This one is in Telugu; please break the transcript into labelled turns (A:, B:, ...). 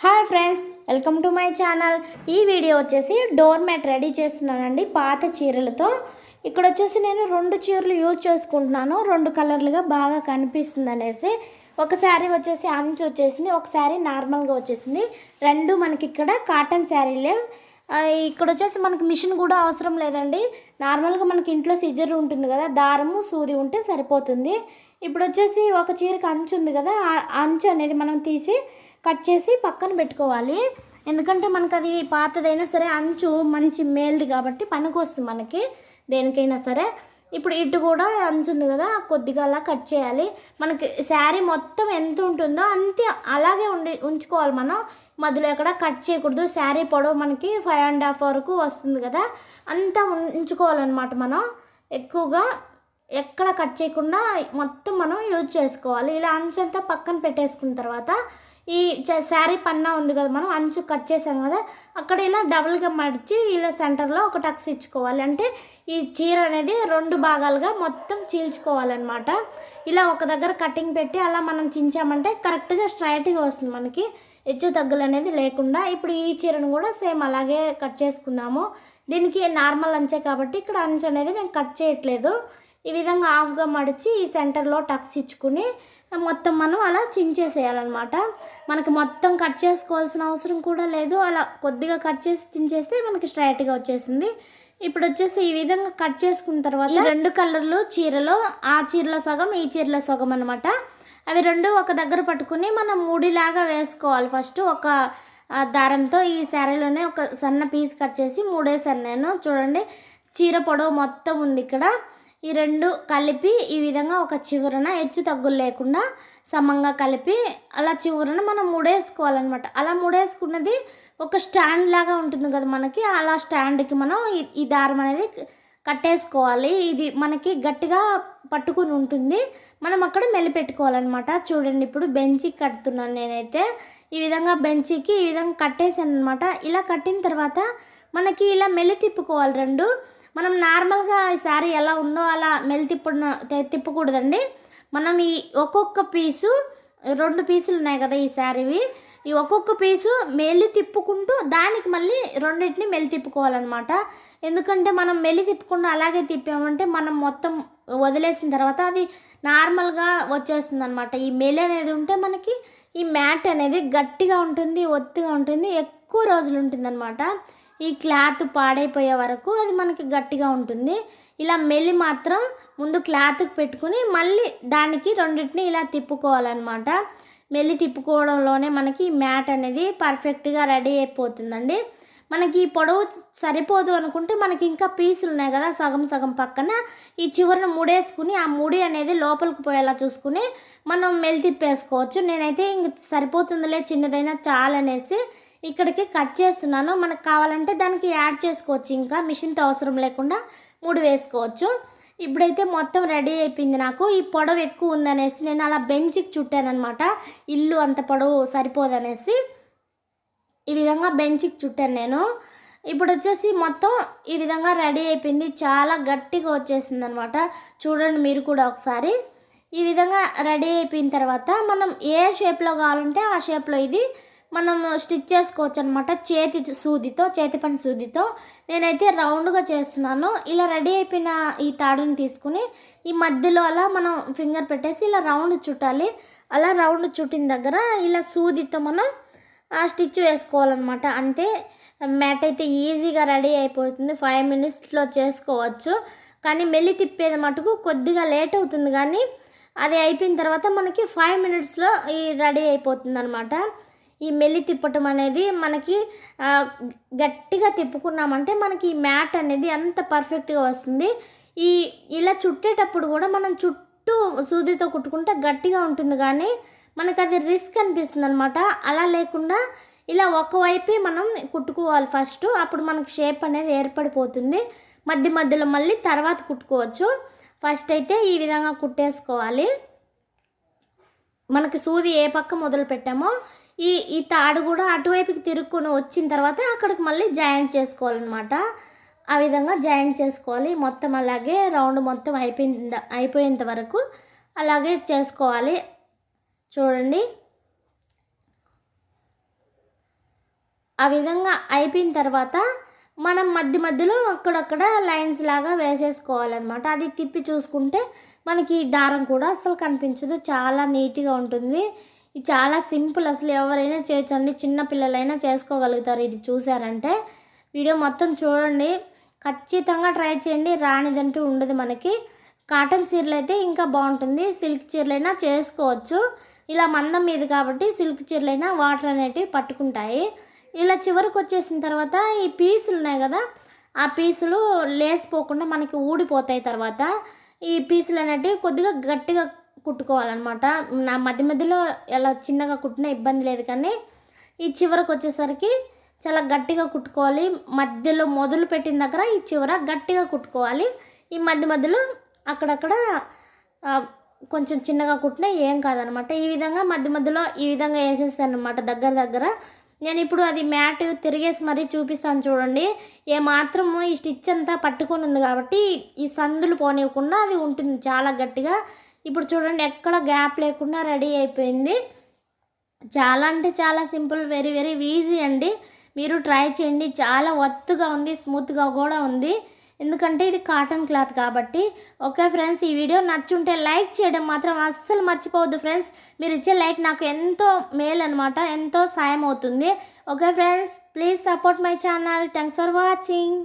A: Hi friends, welcome to my channel. ఈ వీడియో వచ్చేసి డోర్ మ్యాట్ రెడీ చేస్తున్నానండి పాత చీరలతో. ఇక్కడ వచ్చేసి నేను 2 చీరలు యూజ్ చేసుకుంటున్నాను, 2 కలర్లుగా బాగా కనిపిస్తుంది అనేసి. ఒక శారీ వచ్చేసి అంచు వచ్చేసింది, ఒక శారీ నార్మల్గా వచ్చేసింది. రెండు మనకి ఇక్కడ కాటన్ శారీలే. ఇక్కడ వచ్చేసి మనకి మిషన్ కూడా అవసరం లేదండి. నార్మల్గా మనకి ఇంట్లో సిజర్ ఉంటుంది కదా, దారము సూది ఉంటే సరిపోతుంది. ఇప్పుడు వచ్చేసి ఒక చీరకి అంచు ఉంది కదా, ఆ అంచు అనేది మనం తీసి కట్ చేసి పక్కన పెట్టుకోవాలి. ఎందుకంటే మనకు అది పాతదైనా సరే అంచు మంచి మేల్ది కాబట్టి పనికి వస్తుంది మనకి దేనికైనా సరే. ఇప్పుడు ఇటు కూడా అంచు ఉంది కదా, కొద్దిగా అలా కట్ చేయాలి. మనకి శారీ మొత్తం ఎంత ఉంటుందో అంతే అలాగే ఉంచుకోవాలి మనం. మధ్యలో ఎక్కడ కట్ చేయకూడదు. శారీ పొడవు మనకి 5.5 వరకు వస్తుంది కదా, అంతా ఉంచుకోవాలన్నమాట. మనం ఎక్కువగా ఎక్కడ కట్ చేయకుండా మొత్తం మనం యూజ్ చేసుకోవాలి. ఇలా అంచు అంతా పక్కన పెట్టేసుకున్న తర్వాత ఈ శారీ పన్నా ఉంది కదా, మనం అంచు కట్ చేసాం కదా, అక్కడ ఇలా డబుల్గా మడిచి ఇలా సెంటర్లో ఒక టక్స్ ఇచ్చుకోవాలి. అంటే ఈ చీర అనేది 2 భాగాలుగా మొత్తం చీల్చుకోవాలన్నమాట. ఇలా ఒక దగ్గర కటింగ్ పెట్టి అలా మనం చించామంటే కరెక్ట్గా స్ట్రైట్గా వస్తుంది మనకి, హెచ్చు తగ్గులు అనేది లేకుండా. ఇప్పుడు ఈ చీరను కూడా సేమ్ అలాగే కట్ చేసుకుందాము. దీనికి నార్మల్ అంచే కాబట్టి ఇక్కడ అంచు అనేది నేను కట్ చేయట్లేదు. ఈ విధంగా హాఫ్గా మడిచి ఈ సెంటర్లో టక్స్ ఇచ్చుకుని మొత్తం మనం అలా చించేసేయాలన్నమాట. మనకి మొత్తం కట్ చేసుకోవాల్సిన అవసరం కూడా లేదు. అలా కొద్దిగా కట్ చేసి చించేస్తే మనకి స్ట్రైట్గా వచ్చేసింది. ఇప్పుడు వచ్చేసి ఈ విధంగా కట్ చేసుకున్న తర్వాత ఈ 2 కలర్లు చీరలో, ఆ చీరలో సగం ఈ చీరలో సగం అనమాట, అవి 2 ఒక దగ్గర పట్టుకుని మనం ముడిలాగా వేసుకోవాలి. ఫస్ట్ ఒక దారంతో ఈ శారీలోనే ఒక సన్న పీస్ కట్ చేసి మూడేసాను నేను. చూడండి, చీర పొడవు మొత్తం ఉంది ఇక్కడ. ఈ 2 కలిపి ఈ విధంగా ఒక చివరన హెచ్చు తగ్గులు లేకుండా సమంగా కలిపి అలా చివరన మనం ముడేసుకోవాలన్నమాట. అలా ముడేసుకున్నది ఒక స్టాండ్ లాగా ఉంటుంది కదా మనకి, అలా స్టాండ్కి మనం ఈ దారం అనేది కట్టేసుకోవాలి. ఇది మనకి గట్టిగా పట్టుకుని ఉంటుంది, మనం అక్కడ మెలిపెట్టుకోవాలన్నమాట. చూడండి, ఇప్పుడు బెంచికి కడుతున్నాను నేనైతే. ఈ విధంగా బెంచికి ఈ విధంగా కట్టేసాను అనమాట. ఇలా కట్టిన తర్వాత మనకి ఇలా మెలి తిప్పుకోవాలి 2. మనం నార్మల్గా ఈ శారీ ఎలా ఉందో అలా తిప్పకూడదండి. మనం ఈ ఒక్కొక్క పీసు 2 పీసులు ఉన్నాయి కదా ఈ శారీవి, ఈ ఒక్కొక్క పీసు మెల్లి తిప్పుకుంటూ దానికి మళ్ళీ రెండింటిని మెల్లి తిప్పుకోవాలన్నమాట. ఎందుకంటే మనం మెల్లి తిప్పకుండా అలాగే తిప్పామంటే మనం మొత్తం వదిలేసిన తర్వాత అది నార్మల్గా వచ్చేస్తుంది అనమాట. ఈ మెల్లి అనేది ఉంటే మనకి ఈ మ్యాట్ అనేది గట్టిగా ఉంటుంది, ఒత్తిగా ఉంటుంది, ఎక్కువ రోజులు ఉంటుందన్నమాట. ఈ క్లాత్ పాడైపోయే వరకు అది మనకి గట్టిగా ఉంటుంది. ఇలా మెల్లి మాత్రం ముందు క్లాత్కి పెట్టుకుని మళ్ళీ దానికి రెండింటిని ఇలా తిప్పుకోవాలన్నమాట. మెల్లి తిప్పుకోవడంలోనే మనకి మ్యాట్ అనేది పర్ఫెక్ట్గా రెడీ అయిపోతుందండి. మనకి ఈ పొడవు సరిపోదు అనుకుంటే మనకి ఇంకా పీసులు ఉన్నాయి కదా సగం సగం పక్కన, ఈ చివరన ముడేసుకుని ఆ ముడి అనేది లోపలికి పోయేలా చూసుకుని మనం మెల్లి తిప్పేసుకోవచ్చు. నేనైతే ఇంక సరిపోతుందిలే చిన్నదైనా చాలనేసి ఇక్కడికి కట్ చేస్తున్నాను. మనకు కావాలంటే దానికి యాడ్ చేసుకోవచ్చు, ఇంకా మిషన్తో అవసరం లేకుండా ముడి వేసుకోవచ్చు. ఇప్పుడైతే మొత్తం రెడీ అయిపోయింది. నాకు ఈ పొడవు ఎక్కువ ఉందనేసి నేను అలా బెంచ్కి చుట్టానమాట. ఇల్లు అంత పొడవు సరిపోదనేసి ఈ విధంగా బెంచ్కి చుట్టాను నేను. ఇప్పుడు వచ్చేసి మొత్తం ఈ విధంగా రెడీ అయిపోయింది, చాలా గట్టిగా వచ్చేసింది అనమాట. చూడండి మీరు కూడా ఒకసారి. ఈ విధంగా రెడీ అయిపోయిన తర్వాత మనం ఏ షేప్లో కావాలంటే ఆ షేప్లో ఇది మనం స్టిచ్ చేసుకోవచ్చు అనమాట. చేతి పని సూదితో నేనైతే రౌండ్గా చేస్తున్నాను. ఇలా రెడీ అయిపోయిన ఈ తాడుని తీసుకుని ఈ మధ్యలో అలా మనం ఫింగర్ పెట్టేసి ఇలా రౌండ్ చుట్టాలి. అలా రౌండ్ చుట్టిన దగ్గర ఇలా సూదితో మనం స్టిచ్ వేసుకోవాలన్నమాట. అంతే, మ్యాట్ అయితే ఈజీగా రెడీ అయిపోతుంది. 5 మినిట్స్లో చేసుకోవచ్చు. కానీ మెల్లి తిప్పేది మటుకు కొద్దిగా లేట్ అవుతుంది, కానీ అది అయిపోయిన తర్వాత మనకి 5 మినిట్స్లో ఈ రెడీ అయిపోతుంది అనమాట. ఈ మెల్లి తిప్పటం అనేది మనకి గట్టిగా తిప్పుకున్నామంటే మనకి ఈ మ్యాట్ అనేది అంత పర్ఫెక్ట్గా వస్తుంది. ఇలా చుట్టేటప్పుడు కూడా మనం చుట్టూ సూదితో కుట్టుకుంటే గట్టిగా ఉంటుంది, కానీ మనకు అది రిస్క్ అనిపిస్తుంది అనమాట. అలా లేకుండా ఇలా ఒకవైపే మనం కుట్టుకోవాలి ఫస్ట్, అప్పుడు మనకి షేప్ అనేది ఏర్పడిపోతుంది. మధ్యలో మళ్ళీ తర్వాత కుట్టుకోవచ్చు. ఫస్ట్ అయితే ఈ విధంగా కుట్టేసుకోవాలి. మనకి సూది ఏ పక్క మొదలు పెట్టామో ఈ తాడు కూడా అటువైపుకి తిరుక్కొని వచ్చిన తర్వాత అక్కడికి మళ్ళీ జాయింట్ చేసుకోవాలన్నమాట. ఆ విధంగా జాయింట్ చేసుకోవాలి. మొత్తం అలాగే రౌండ్ మొత్తం అయిపోయేంత వరకు అలాగే చేసుకోవాలి. చూడండి, ఆ విధంగా అయిపోయిన తర్వాత మనం మధ్యలో అక్కడక్కడ లైన్స్ లాగా వేసేసుకోవాలన్నమాట. అది తిప్పి చూసుకుంటే మనకి దారం కూడా అస్సలు కనిపించదు, చాలా నీట్గా ఉంటుంది. ఇది చాలా సింపుల్, అసలు ఎవరైనా చేయొచ్చండి, చిన్న పిల్లలైనా చేసుకోగలుగుతారు. ఇది చూసారంటే వీడియో మొత్తం చూడండి, ఖచ్చితంగా ట్రై చేయండి, రానిదంటూ ఉండదు మనకి. కాటన్ చీరలు అయితే ఇంకా బాగుంటుంది, సిల్క్ చీరలైనా చేసుకోవచ్చు. ఇలా మందం మీద కాబట్టి సిల్క్ చీరలైనా వాటర్ అనేటివి పట్టుకుంటాయి. ఇలా చివరికి వచ్చేసిన తర్వాత ఈ పీసులు ఉన్నాయి కదా, ఆ పీసులు లేసిపోకుండా మనకి ఊడిపోతాయి. తర్వాత ఈ పీసులు అనేటివి కొద్దిగా గట్టిగా కుట్టుకోవాలన్నమాట. నా మధ్యలో ఎలా చిన్నగా కుట్టినా ఇబ్బంది లేదు, కానీ ఈ చివరికి వచ్చేసరికి చాలా గట్టిగా కుట్టుకోవాలి. మధ్యలో మొదలు పెట్టిన దగ్గర ఈ చివర గట్టిగా కుట్టుకోవాలి. ఈ మధ్యలో అక్కడక్కడ కొంచెం చిన్నగా కుట్టినా ఏం కాదనమాట. ఈ విధంగా మధ్యలో ఈ విధంగా వేసేస్తాను అనమాట దగ్గర. నేను ఇప్పుడు అది మ్యాట్ తిరిగేసి మరీ చూపిస్తాను చూడండి. ఏమాత్రము ఈ స్టిచ్ అంతా పట్టుకొని ఉంది కాబట్టి ఈ సందులు పోనివ్వకుండా అది ఉంటుంది చాలా గట్టిగా. ఇప్పుడు చూడండి, ఎక్కడ గ్యాప్ లేకుండా రెడీ అయిపోయింది. చాలా అంటే చాలా సింపుల్, వెరీ వెరీ ఈజీ అండి. మీరు ట్రై చేయండి. చాలా ఒత్తుగా ఉంది, స్మూత్గా కూడా ఉంది, ఎందుకంటే ఇది కాటన్ క్లాత్ కాబట్టి. ఓకే ఫ్రెండ్స్, ఈ వీడియో నచ్చుంటే లైక్ చేయడం మాత్రం అస్సలు మర్చిపోవద్దు ఫ్రెండ్స్. మీరు ఇచ్చే లైక్ నాకు ఎంతో మేలు అనమాట, ఎంతో సాయం అవుతుంది. Okay friends, please support my channel. Thanks for watching.